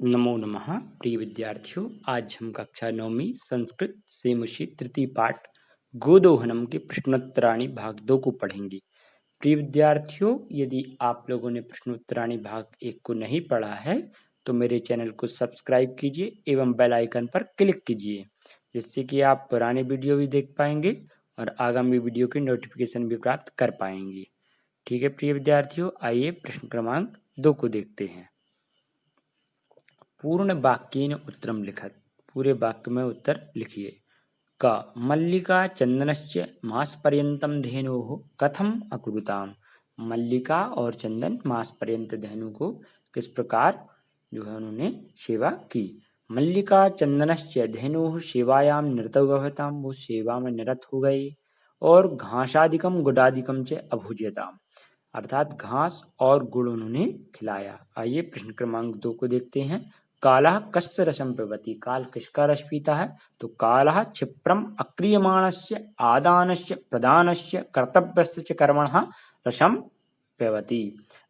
नमो नमः। प्रिय विद्यार्थियों, आज हम कक्षा 9वीं संस्कृत सेमुषी तृतीय पाठ गोदोहनम के प्रश्नोत्तराणी भाग 2 को पढ़ेंगे। प्रिय विद्यार्थियों, यदि आप लोगों ने प्रश्नोत्तराणी भाग 1 को नहीं पढ़ा है तो मेरे चैनल को सब्सक्राइब कीजिए एवं बेल आइकन पर क्लिक कीजिए, जिससे कि आप पुराने वीडियो भी देख पाएंगे और आगामी वीडियो की नोटिफिकेशन भी प्राप्त कर पाएंगे। ठीक है प्रिय विद्यार्थियों, आइए प्रश्न क्रमांक 2 को देखते हैं। पूर्ण वाक्येन उत्तरम लिखत। पूरे वाक्य में उत्तर लिखिए। क मल्लिका चंदनस्य मासपर्यन्तं धेनोः कथम अकुरुताम। मल्लिका और चंदन मास पर्यंत धेनु को किस प्रकार जो है उन्होंने सेवा की। मल्लिका चंदनस्य धेनोः सेवायां निरतौ भवताम, वो सेवा में निरत हो गए। और घासादिकम गुडादिकम च अभुज्यताम, अर्थात घास और गुड़ उन्होंने खिलाया। आइए प्रश्न क्रमांक 2 को देखते हैं। कालः कस्य रसं पिबति। काल किसका रस पीता है? तो कालः क्षिप्रम अक्रियमाणस्य आदानस्य प्रदानस्य कर्तव्यस्य च कर्मणः रसं पिबति,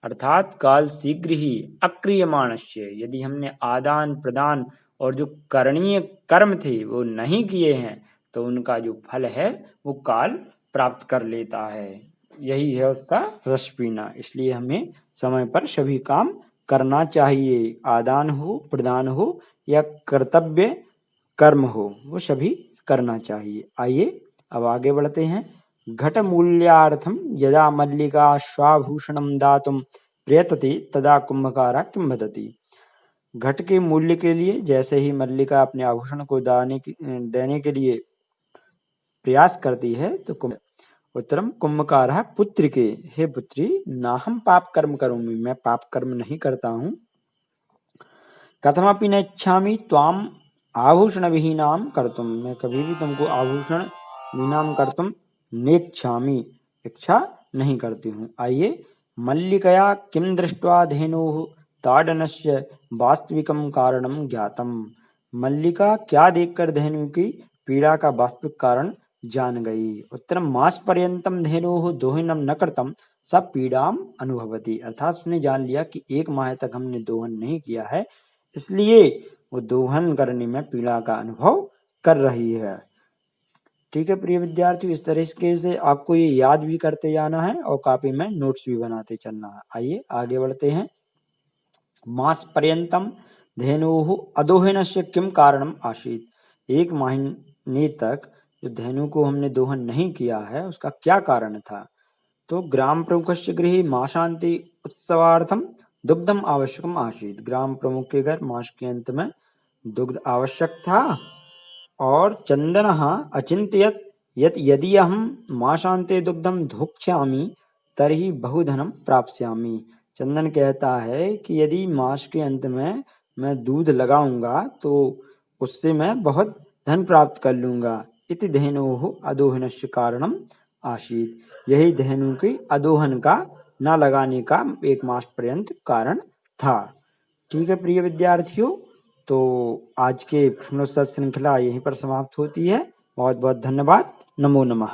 अर्थात काल शीघ्र ही अक्रियमाणस्य, यदि हमने आदान प्रदान और जो करणीय कर्म थे वो नहीं किए हैं तो उनका जो फल है वो काल प्राप्त कर लेता है। यही है उसका रस पीना। इसलिए हमें समय पर सभी काम करना चाहिए। आदान हो, प्रदान हो या कर्तव्य कर्म हो, वो सभी करना चाहिए। आइए अब आगे बढ़ते हैं। घट मूल्यार्थम यदा मल्लिका स्वाभूषणम दातुम प्रयतते तदा कुंभकारा किम वदति। घट के मूल्य के लिए जैसे ही मल्लिका अपने आभूषण को देने के लिए प्रयास करती है तो उत्तरम कुंभकारः पुत्र के, हे पुत्री नाहम पाप कर्म करोमि, मैं पाप कर्म नहीं करता हूँ। कथमपि न इच्छामि त्वाम आभूषण विहीनाम कर्तुम, मैं कभी भी तुमको आभूषण विहीनाम कर्तुम नेच्छामि, इच्छा नहीं करती हूँ। आइए मल्लिकया किम दृष्ट्वा धेनोः ताडनस्य वास्तविकम कारणम ज्ञातम। मल्लिका क्या देखकर धेनु की पीड़ा का वास्तविक कारण जान गई। उत्तरम मास पर्यंतम धेनोः दोहनम न कृतम सब पीड़ाम अनुभवती, अर्थात उसने जान लिया कि 1 माह तक हमने दोहन नहीं किया है, इसलिए वो दोहन करने में पीड़ा का अनुभव कर रही है। ठीक है प्रिय विद्यार्थियों, इस तरीके से आपको ये याद भी करते जाना है और कॉपी में नोट्स भी बनाते चलना है। आइए आगे बढ़ते हैं। मास पर्यंतम धेनोः अदोहनस्य किम कारणम आसीत। 1 महीने तक जो धेनु को हमने दोहन नहीं किया है उसका क्या कारण था। तो ग्राम प्रमुखस्य गृहे मासांते उत्सवार्थम दुग्धम आवश्यकम आसीत। ग्राम प्रमुख के घर मास के अंत में दुग्ध आवश्यक था। और चंदनः अचिंतयत् यत् यदि अहम मासांते दुग्धम धोक्ष्यामि तर्हि बहुधनम प्राप्स्यामि। चंदन कहता है कि यदि मास के अंत में मैं दूध लगाऊंगा तो उससे मैं बहुत धन प्राप्त कर लूंगा। इति धेनोः अदोहनस्य कारणम आसीत, यही धेनु के अदोहन का न लगाने का 1 मास पर्यंत कारण था। ठीक है प्रिय विद्यार्थियों, तो आज के प्रश्नोत्तर श्रृंखला यहीं पर समाप्त होती है। बहुत बहुत धन्यवाद। नमो नमः।